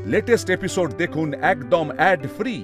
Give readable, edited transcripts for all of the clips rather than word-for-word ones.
Latest episode দেখুন একদম add free.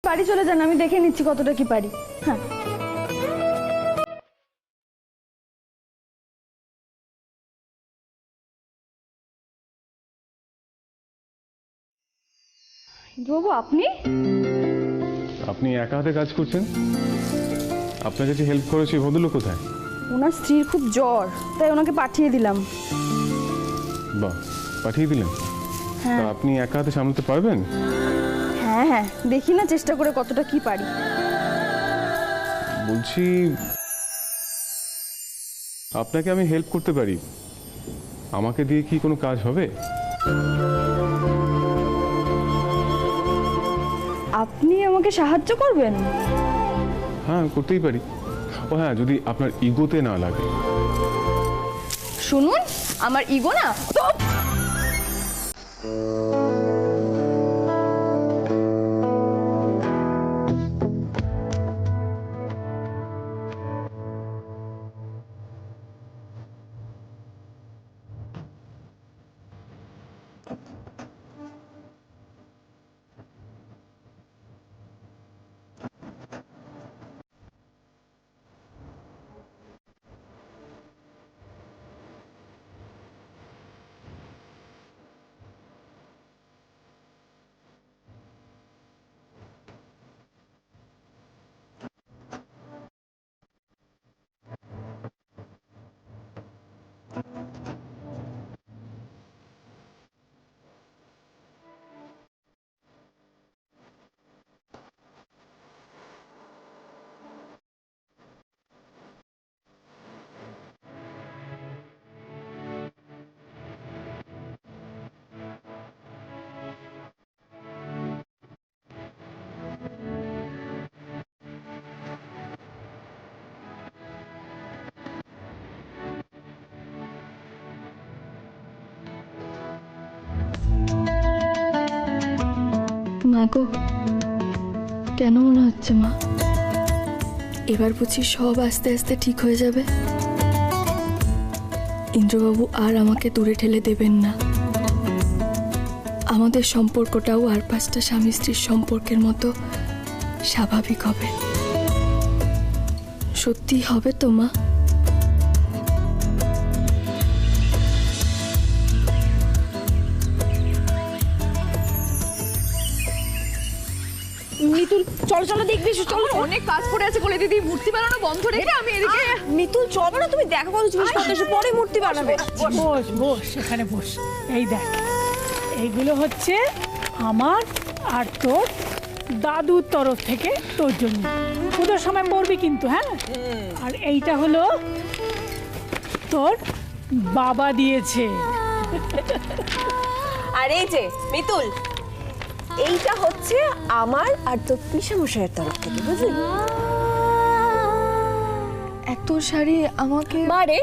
বাড়ি চলে যান, আমি দেখে নিচ্ছি কতটা কি পারি। হ্যাঁ, বাবু আপনি আপনি একা হাতে কাজ করছেন? আপনার কাছে হেল্প করেছি, ভদ্রলোক কোথায়? ওনার স্ত্রীর খুব জ্বর, তাই ওনাকে পাঠিয়ে দিলাম। বাহ, পাঠিয়ে দিলেন? হ্যাঁ তা আপনি একা হাতে সামলাতে পারবেন? হ্যাঁ হ্যাঁ, দেখি না চেষ্টা করে কতটা কি পারি। বলছি, আপনাকে আমি হেল্প করতে পারি, আমাকে দিয়ে কি কোনো কাজ হবে? আপনি আমাকে সাহায্য করবেন? হ্যাঁ, করতেই পারি। ও হ্যাঁ, যদি আপনার ইগোতে না লাগে। শুনুন, আমার ইগো না তো। মা গো, কেন মনে হচ্ছে মা এবার বুঝি সব আস্তে আস্তে ঠিক হয়ে যাবে? ইন্দ্রবাবু আর আমাকে দূরে ঠেলে দেবেন না, আমাদের সম্পর্কটাও আর 5টা স্বামী স্ত্রীর সম্পর্কের মতো স্বাভাবিক হবে। সত্যি হবে তো মা? মিতুল চলো চলো দেখবি, চলো অনেক কাজ পড়ে আছে বলে দিদি, মূর্তি বানানো বন্ধ রেখে আমি এদিকে। মিতুল চলো না, তুমি দেখো কত জিনিসপত্র এসে পরে মূর্তি বানাবে। বস বস, এখানে বস। এই দেখ, এইগুলো হচ্ছে আমার আর তোর দাদুর তরফ থেকে তোর জন্য, পুজোর সময় পড়বি কিন্তু। হ্যাঁ, আর এইটা হলো তোর বাবা দিয়েছে। আর এই যে মিতুল, এইটা হচ্ছে আমার আর তোর পিসামশাইয়ের তরফ থেকে, বুঝলি? এত শাড়ি আমাকে? মারে,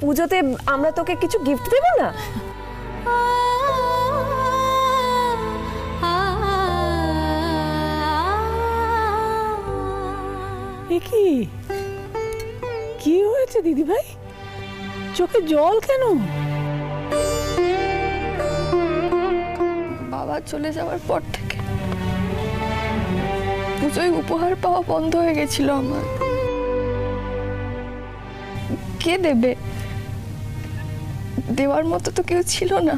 পুজোতে আমরা তোকে কিছু গিফট দেবো না? এ কি হয়েছে দিদি ভাই, চোখে জল কেন? বাবা চলে যাওয়ার পর থেকে পুজোয় উপহার পাওয়া বন্ধ হয়ে গেছিল আমার। কে দেবে? দেওয়ার মতো তো কেউ ছিল না।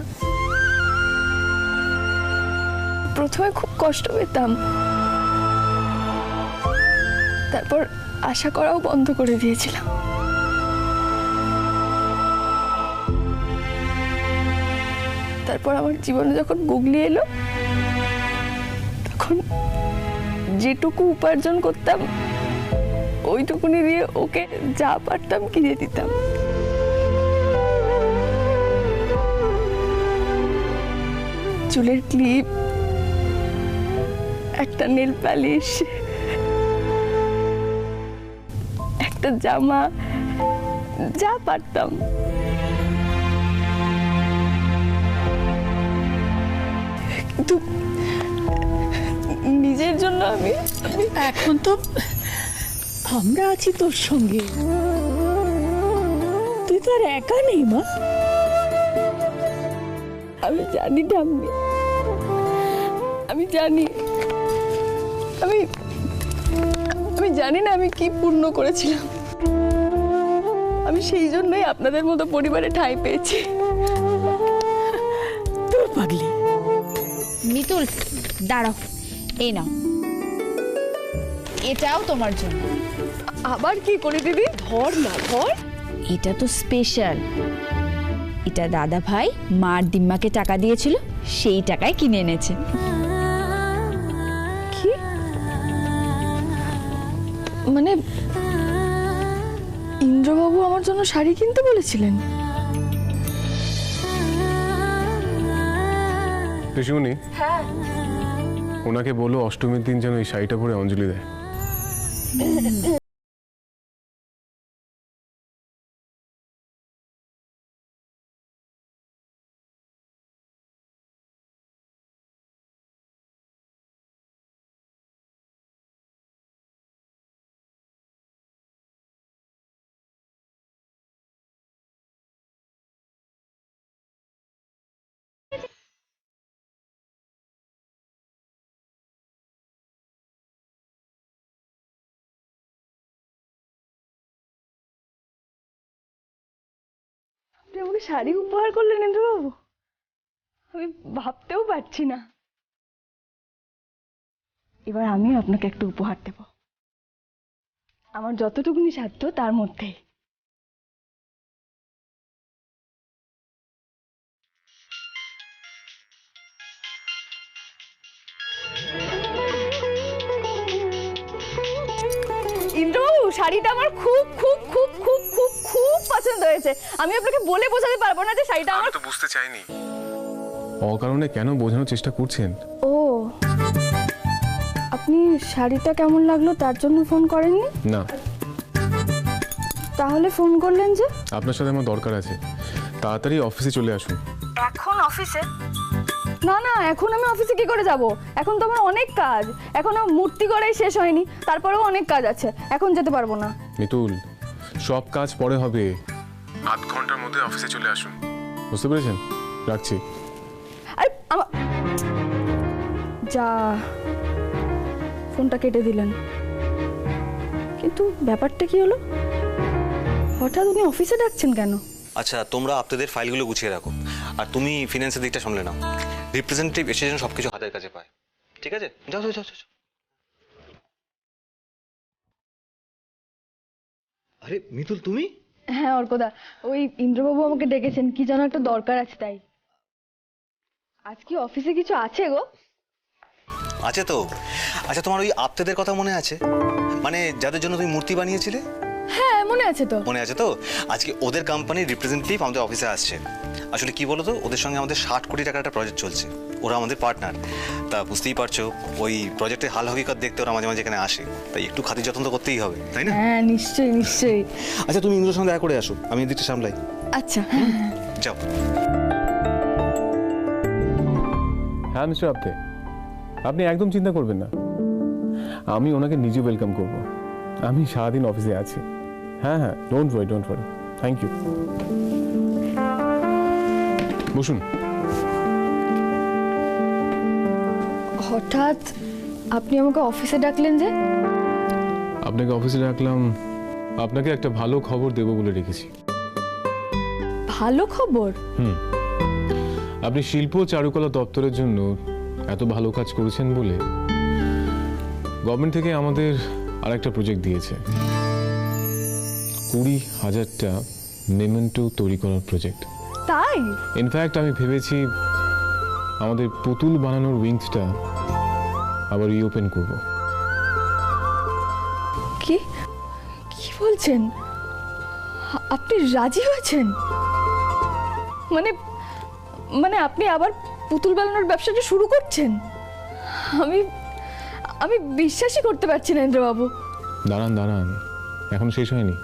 প্রথমে খুব কষ্ট পেতাম, তারপর আশা করাও বন্ধ করে দিয়েছিলাম। তারপর আমার জীবনে যখন গুগলি এলো, তখন যেটুকু উপার্জন করতাম ওইটুকুনি দিয়ে ওকে যা পারতাম কিনে দিতাম। চুলের ক্লিপ, একটা নেল পালিশ, একটা জামা, যা পারতাম। কিন্তু নিজের জন্য আমি এখন তো আমরা আছি তোর সঙ্গে, তুই তো আর একা নেই মা। আমি জানি ঠাম্মি, আমি জানি, আমি জানি না আমি কি পূর্ণ করেছিলাম। আমি সেই জন্যই আপনাদের মতো পরিবারে ঠাঁই পেয়েছি। তোর পাগলি। মিতুল দাঁড়াও, এই নাও, এটাও তোমার জন্য। আবার কি করে দিদি? ধর না, ধর। এটা তো স্পেশাল। এটা দাদা ভাই মার দিম্মাকে টাকা দিয়েছিল, সেই টাকায় কিনে এনেছে। কি মানে ইন্দ্রবাবু আমার জন্য শাড়ি কিনতে বলেছিলেন? ঋষিমণি, ওনাকে বলো অষ্টমীর দিন যেন এই শাড়িটা পরে অঞ্জলি দেয়। আপনি আমাকে শাড়ি উপহার করলেন ইন্দ্রবাবু, আমি ভাবতেও পারছি না। এবার আমিও আপনাকে একটু উপহার দেব, আমার যতটুকুনি সাধ্য তার মধ্যেই। ইন্দ্রবাবু, শাড়িটা আমার খুব খুব খুব খুব খুব খুব পছন্দ হয়েছে। আমি আপনাকে বলে বোঝাতে পারবো না যে শাড়িটা আমার। তো বুঝতে চাইনি অকারণে কেন বোঝানোর চেষ্টা করছেন। ও, আপনি শাড়িটা কেমন লাগলো তার জন্য ফোন করেননি? না, তাহলে ফোন করলেন যে? আপনার সাথে আমার দরকার আছে, তাড়াতাড়ি অফিসে চলে আসুন। এখন অফিসে? না না, এখন আমি অফিসে কি করে যাব? এখন তো আমার অনেক কাজ, এখনো মূর্তি গড়াই শেষ হয়নি, তারপরেও অনেক কাজ আছে, এখন যেতে পারবো না। মিতুল, সব কাজ পরে হবে, আধ ঘন্টার মধ্যে অফিসে চলে আসুন, বুঝতে পেরেছেন? রাখছি। আরে যা, ফোনটা কেটে দিলেন। কিন্তু ব্যাপারটা কি হলো, হঠাৎ উনি অফিসে ডাকছেন কেন? আচ্ছা, তোমরা আপনাদের ফাইলগুলো গুছিয়ে রাখো, আর তুমি ফিনান্সের দিকটা সামলে নাও। রিপ্রেজেন্টেটিভ এসে যেন সবকিছু হাতের কাছে পায়, ঠিক আছে? যাও যাও যাও যাও। আরে মিতুল, তুমি? হ্যাঁ অর্কদা, ওই ইন্দ্রবাবু আমাকে ডেকেছেন, কি যেন একটা দরকার আছে তাই। আজ কি অফিসে কিছু আছে গো? আছে তো। আচ্ছা, তোমার ওই আপ্তেদের কথা মনে আছে? মানে যাদের জন্য তুমি মূর্তি বানিয়েছিলে? হ্যাঁ মনে আছে তো। মনে আছে তো? আজকে ওদের কোম্পানির রিপ্রেজেন্টেটিভ আমাদের অফিসে আসছে। আসলে কি বলতো, ওদের সঙ্গে আমাদের 60 কোটি টাকার একটা প্রজেক্ট চলছে, ওরা আমাদের পার্টনার। তা বুঝতেই পারছো, ওই প্রজেক্টের হাল হকিকত দেখতে ওরা মাঝে মাঝে এখানে আসে, তাই একটু খাতির যত্ন তো করতেই হবে, তাই না? হ্যাঁ নিশ্চয়ই নিশ্চয়ই। আচ্ছা, তুমি ইন্দ্রের সঙ্গে দেখা করে আসো, আমি এদিকটা সামলাই। আচ্ছা যাও। হ্যাঁ মিস্টার আপ্তে, আপনি একদম চিন্তা করবেন না, আমি ওনাকে নিজে ওয়েলকাম করব। আমি সারাদিন অফিসে আছি। হ্যাঁ হ্যাঁ, ডোন্ট ওয়ারি, থ্যাংক ইউ। বসুন। হঠাৎ আপনি আমাকে অফিসে ডাকলেন যে? আপনাকে অফিসে ডাকলাম, আপনাকে একটা ভালো খবর দেব বলে রেখেছি। ভালো খবর? আপনি শিল্প ও চারুকলা দপ্তরের জন্য এত ভালো কাজ করেছেন বলে গভর্নমেন্ট থেকে আমাদের আরেকটা প্রজেক্ট দিয়েছে, 20,000টা মেমেন্টো তৈরি করার প্রজেক্ট। তাই? ইনফ্যাক্ট আমি ভেবেছি আমাদের পুতুল বানানোর উইংসটা আবার রিওপেন করব। কি কি বলছেন? আপনি রাজি হয়েছেন? মানে মানে আপনি আবার পুতুল বানানোর ব্যবসাটা শুরু করছেন? আমি আমি বিশ্বাসই করতে পারছি না ইন্দ্রবাবু। দাঁড়ান দাঁড়ান, এখন শেষ হয়নি,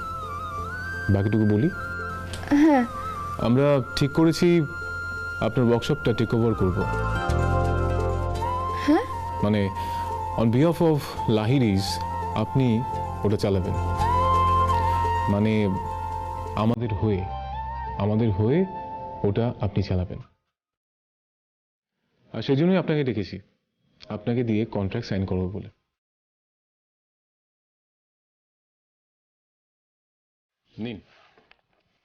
বাকিটুকু বলি। হ্যাঁ, আমরা ঠিক করেছি আপনার ওয়ার্কশপটা টেক ওভার করবো। হ্যাঁ, মানে অন বিহাফ অফ লাহিরিজ আপনি ওটা চালাবেন, মানে আমাদের হয়ে ওটা আপনি চালাবেন। আর সেই জন্যই আপনাকে ডেকেছি, আপনাকে দিয়ে কন্ট্রাক্ট সাইন করবো বলে। নিন।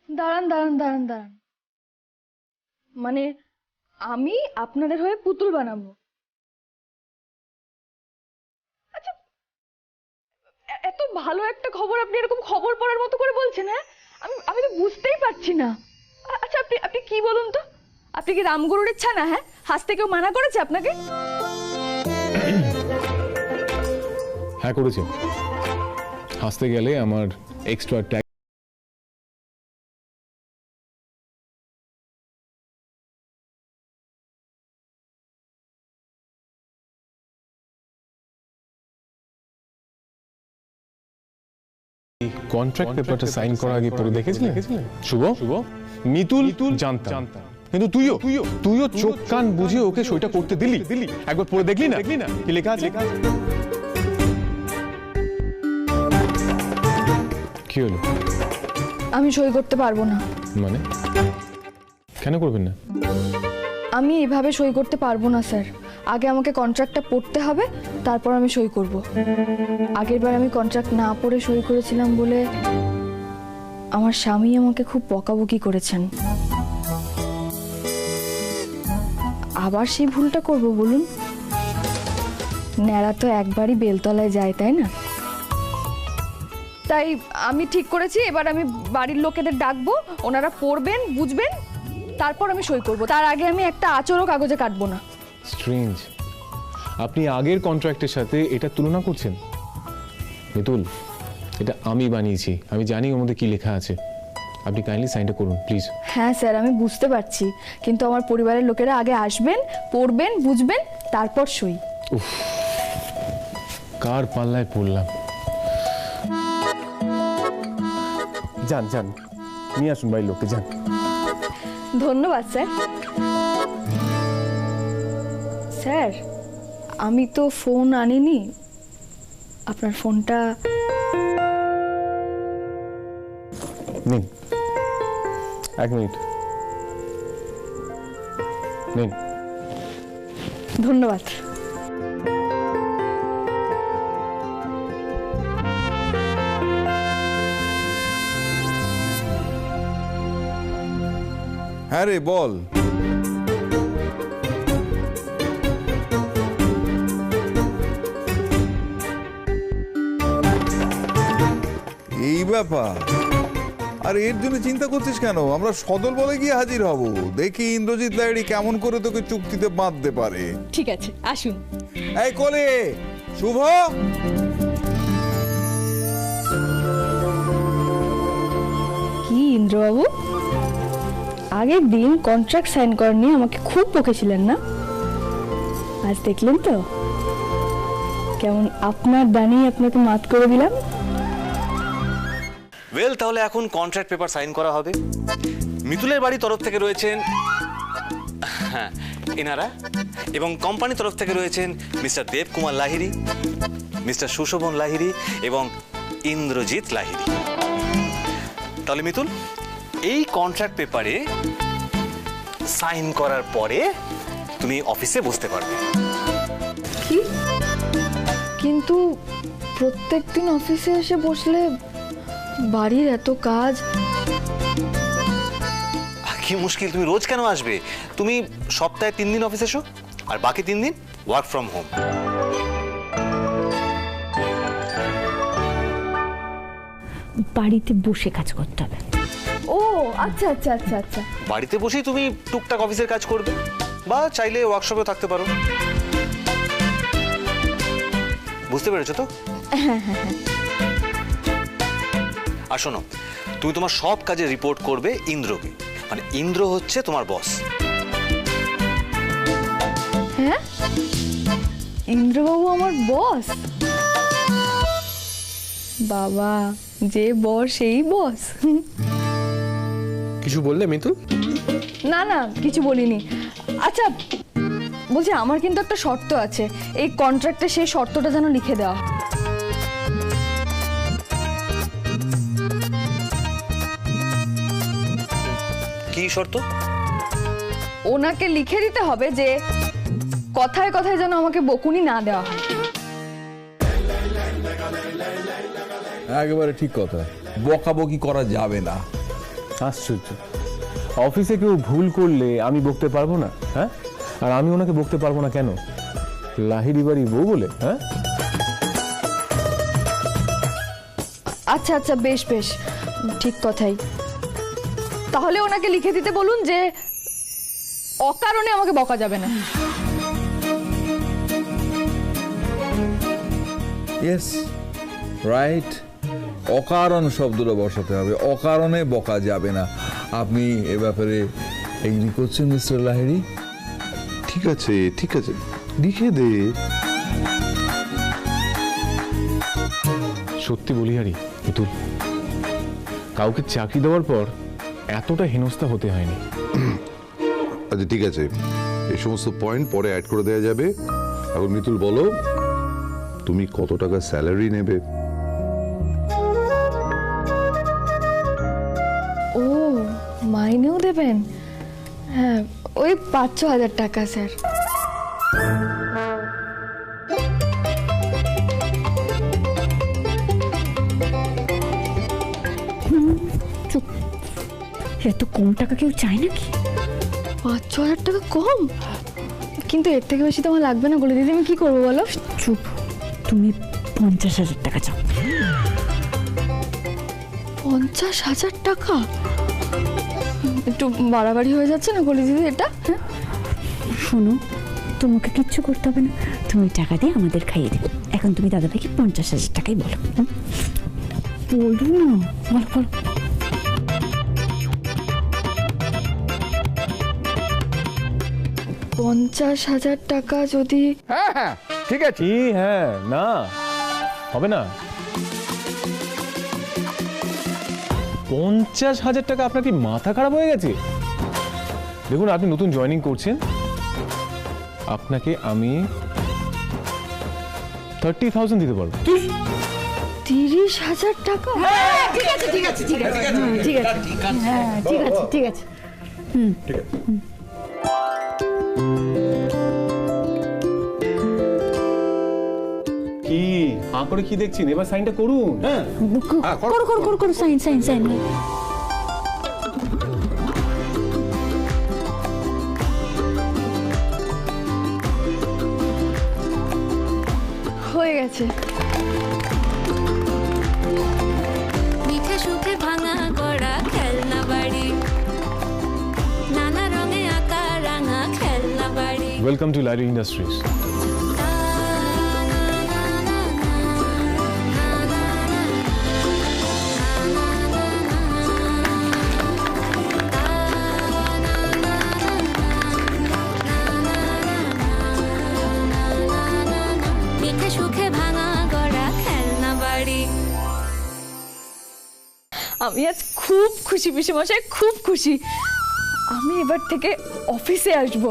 দাঁড়ান দাঁড়ান দাঁড়ান দাঁড়ান, মানে আমি আপনাদের হয়ে পুতুল বানাবো? আচ্ছা, এত ভালো একটা খবর আপনি এরকম খবর পড়ার মতো করে বলছেন? হ্যাঁ, আমি তো বুঝতেই পারছি না। আচ্ছা, আপনি কি বলুন তো, আপনি কি রামগরুর ইচ্ছা না? হ্যাঁ, হাসতে কেউ মানা করেছে আপনাকে? হ্যাঁ করেছি, হাসতে গেলে আমার এক্সট্রা ট্যাক্স। কন্ট্রাক্ট পেপারটা সাইন করার আগে পড়ে দেখেছিলেন? শুভ, মিতুল জানতাম, কিন্তু তুইও চোখ কান বুঝে ওকে সইটা করতে দিলি। একবার পড়ে দেখলি না কি লেখা আছে? কি হলো? আমি সই করতে পারবো না। মানে কেন করবেন না? আমি এইভাবে সই করতে পারবো না স্যার। আগে আমাকে কন্ট্রাক্টটা পড়তে হবে, তারপর আমি সই করব। আগেরবার আমি কন্ট্রাক্ট না পড়ে সই করেছিলাম বলে আমার স্বামী আমাকে খুব বকাবকি করেছেন। আবার সেই ভুলটা করব বলুন? ন্যাড়া তো একবারই বেলতলায় যায়, তাই না? তাই আমি ঠিক করেছি এবার আমি বাড়ির লোকেদের ডাকবো, ওনারা পড়বেন, বুঝবেন, তারপর আমি সই করব। তার আগে আমি একটা আঁচড়ও কাগজে কাটবো না। স্ট্রেঞ্জ, আপনি আগের কন্ট্রাক্টের সাথে এটা তুলনা করছেন। মিতুল, এটা আমি বানিয়েছি, আমি জানি ওর মধ্যে কি লেখা আছে। আপনি কাইন্ডলি সাইনটা করুন প্লিজ। হ্যাঁ স্যার, আমি বুঝতে পারছি, কিন্তু আমার পরিবারের লোকেরা আগে আসবেন, পড়বেন, বুঝবেন, তারপর সই। কার পাল্লায় পড়লাম। যান নিয়ে আসুন বাড়ির লোককে, যান। ধন্যবাদ স্যার। স্যার, আমি তো ফোন আনিনি, আপনার ফোনটা নিন, 1 মিনিট নিন। ধন্যবাদ। হ্যাঁ রে, বল। এই ব্যাপার, আর এর জন্য চিন্তা করছিস কেন? আমরা সদল বলে গিয়ে হাজির হব, দেখি ইন্দ্রজিৎ লাহিড়ী কেমন করে তোকে চুক্তিতে বাঁধতে পারে। ঠিক আছে, আসুন। এই কোলে, শুভ। কি ইন্দ্রবাবু, আগের দিন কন্ট্রাক্ট সাইন করার নিয়ে আমাকে খুব বকেছিলেন না? আজ দেখলেন তো কেমন আপনার দানি আপনাকে মাত করে দিলাম। ওয়েল, তাহলে এখন কন্ট্রাক্ট পেপার সাইন করা হবে। মিতুলের বাড়ির তরফ থেকে রয়েছেন হ্যাঁ এনারা, এবং কোম্পানির তরফ থেকে রয়েছেন মিস্টার দেবকুমার লাহিড়ী, মিস্টার সুশোভন লাহিড়ী এবং ইন্দ্রজিৎ লাহিড়ী। তাহলে মিতুল, এই কন্ট্রাক্ট পেপারে সাইন করার পরে তুমি অফিসে বসতে পারবে। কি? কিন্তু প্রত্যেকদিন অফিসে এসে বসলে বাড়ির এত কাজ। কি মুশকিল, তুমি রোজ কেন আসবে? তুমি সপ্তাহে 3 দিন অফিসে এসো, আর বাকি 3 দিন ওয়ার্ক ফ্রম হোম। বাড়িতে বসে কাজ করতে হবে। ও আচ্ছা আচ্ছা আচ্ছা আচ্ছা। বাড়িতে বসেই তুমি টুকটাক অফিসের কাজ করবে। বা চাইলে ওয়ার্কশপেও থাকতে পারো। বুঝতে পেরেছো তো? আর শোনো, তুমি তোমার সব কাজে রিপোর্ট করবে ইন্দ্রকে, মানে ইন্দ্র হচ্ছে তোমার বস। হ্যাঁ, ইন্দ্রবাবু আমার বস? বাবা, যে বস সেই বস। কিছু বললে মিতুল? না না, কিছু বলিনি। আচ্ছা বলছি, আমার কিন্তু একটা শর্ত আছে, এই কন্ট্রাক্টে সেই শর্তটা যেন লিখে দেওয়া হয়। কি শর্ত? ওনাকে লিখে দিতে হবে যে কথায় কথায় যেন আমাকে বকুনি না দেওয়া হয়। একেবারে ঠিক কথা, বকাবকি করা যাবে না। আশ্চর্য, অফিসে কেউ ভুল করলে আমি বকতে পারবো না? হ্যাঁ, আর আমি ওনাকে বকতে পারবো না কেন? লাহিড়ি বাড়ি বউ বলে? হ্যাঁ, আচ্ছা আচ্ছা, বেশ বেশ, ঠিক কথাই। তাহলে ওনাকে লিখে দিতে বলুন যে অকারণে আমাকে বকা যাবে না। ইয়েস, রাইট, অকারণ শব্দটা বসাতে হবে, অকারণে বকা যাবে না। আপনি এ ব্যাপারে এগ্রি করছেন মিস্টার লাহিড়ী? ঠিক আছে ঠিক আছে, লিখে দে। সত্যি বলি হারি মিতুল, কাউকে চাকরি দেওয়ার পর এতটা হেনস্থা হতে হয়নি। আচ্ছা ঠিক আছে, এই সমস্ত পয়েন্ট পরে অ্যাড করে দেওয়া যাবে। এখন মিতুল বলো, তুমি কত টাকা স্যালারি নেবে? ও, মাইনেও দেবেন? হ্যাঁ, ওই 5-6 হাজার টাকা স্যার। এত কম টাকা কেউ চায় নাকি? 5-6 হাজার টাকা কম? কিন্তু এর থেকে বেশি তো আমার লাগবে না বলে দিদি, আমি কি করবো বলো? চুপ, তুমি 50,000 টাকা চাও। 50,000 টাকা? একটু বাড়াবাড়ি হয়ে যাচ্ছে না বলে দিদি এটা? হ্যাঁ, শোনো, তোমাকে কিচ্ছু করতে হবে না, তুমি ওই টাকা দিয়ে আমাদের খাইয়ে দেবে। এখন তুমি দাদাভাইকে 50,000 টাকাই বলো। বলো না, বলো বলো। 50,000 টাকা যদি? হ্যাঁ হ্যাঁ ঠিক আছে। কি? হ্যাঁ না, হবে না। 50,000 টাকা? আপনার কি মাথা খারাপ হয়ে গেছে? দেখুন, আপনি নতুন জয়েনিং করছেন, আপনাকে আমি 30,000 দিতে পারবো। 30,000 টাকা? ঠিক আছে ঠিক আছে ঠিক আছে ঠিক আছে, হ্যাঁ ঠিক আছে ঠিক আছে। কি হাঁ করে কি দেখছেন? এবার সাইনটা করুন। হ্যাঁ, করো করো করো করো, সাইন সাইন সাইন। হয়ে গেছে। মিঠে সুখে ভাঙা গড়া খেলনা বাড়ি, নানা রঙে আঁকা রাঙা খেলনা বাড়ি। Welcome to Lairi industries. মিঠে সুখে ভাঙা গড়া খেলনা বাড়ি। আমি আজ খুব খুশি পিসেমশাই, খুব খুশি। আমি এবার থেকে অফিসে আসব।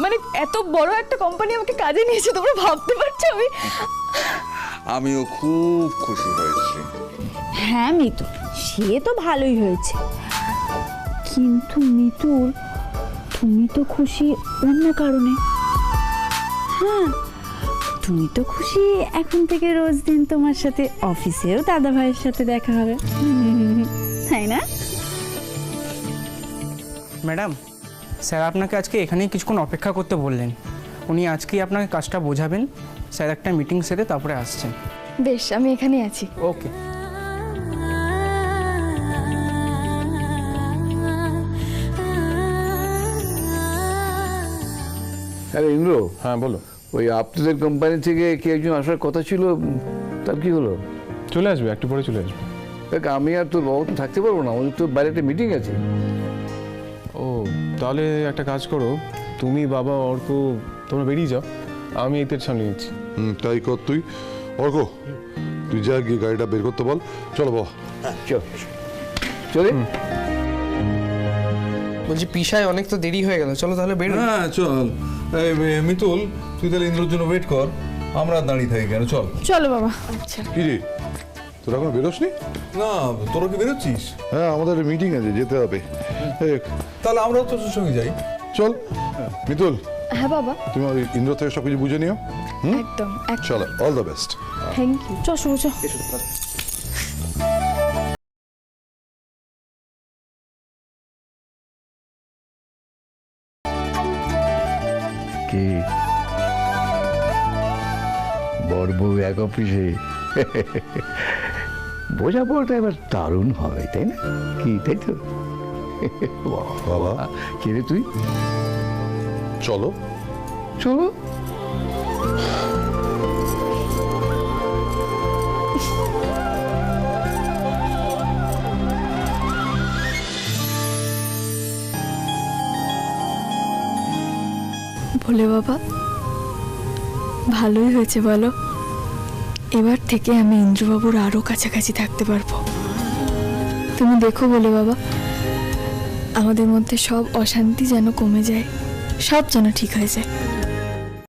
মানে এত বড় একটা কোম্পানি আমাকে কাজে নিয়েছে, তোমরা ভাবতে পারছো? আমিও খুব খুশি হয়েছি। হ্যাঁ মিতুল, সে তো ভালোই হয়েছে, কিন্তু মিতুল তুমি তো খুশি অন্য কারণে। হ্যাঁ, তুমি তো খুশি এখন থেকে রোজ দিন তোমার সাথে অফিসেও দাদা ভাইয়ের সাথে দেখা হবে, তাই না? ম্যাডাম, স্যার আপনাকে আজকে এখানেই কিছুক্ষণ অপেক্ষা করতে বললেন। উনি আজকেই আপনাকে কাজটা বোঝাবেন। স্যার একটা মিটিং সেরে তারপরে আসছেন। বেশ, আমি এখানেই আছি। ওকে। আরে ইন্দ্র, হ্যাঁ বলো। ওই আপনাদের কোম্পানি থেকে কে একজন আসার কথা ছিল, তার কি হলো? চলে আসবে, একটু পরে চলে আসবে। দেখ, আমি আর তোর বাবা তো থাকতে পারবো না, আমাদের তো বাইরে একটা মিটিং আছে। ও, তাহলে একটা কাজ করো, তুমি বাবা অর্ক তোমরা বেরিয়ে যাও, আমি এদের সামনে নিচ্ছি। তাই কর তুই। অর্ক, তুই যা গিয়ে গাড়িটা বের করতে বল। চলো বাবা। চল চলে। বলছি পিসায় অনেক তো দেরি হয়ে গেল, চলো তাহলে বেরো। হ্যাঁ চল। এই মিতুল, তুই তাহলে ইন্দ্রর জন্য ওয়েট কর, আমরা আর দাঁড়িয়ে থাকি কেন, চল। চলো বাবা। আচ্ছা, কি রে, তোরা এখন বেরোসনি? না, তোরা কি বেরোচ্ছিস? হ্যাঁ, আমাদের মিটিং আছে, যেতে হবে। তাহলে আমরাও তোর সঙ্গে যাই। চল মিতুল, হ্যাঁ বাবা, তুমি ইন্দ্র থেকে সব কিছু বুঝে নিও। একদম। চলো, all the best. Thank you. চল শুভ, চল। কি বড় বউ এক অফিসে, বোঝাপড়াটা এবার দারুণ হবে, তাই না? কি, তাই তো? বাবা, কে রে তুই? চলো। চলো। ভোলে বাবা, ভালোই হয়েছে বলো, এবার থেকে আমি ইন্দ্রবাবুর আরো কাছাকাছি থাকতে পারবো। তুমি দেখো ভোলে বাবা, আমাদের মধ্যে সব অশান্তি যেন কমে যায়, সব যেন ঠিক হয়ে যায়।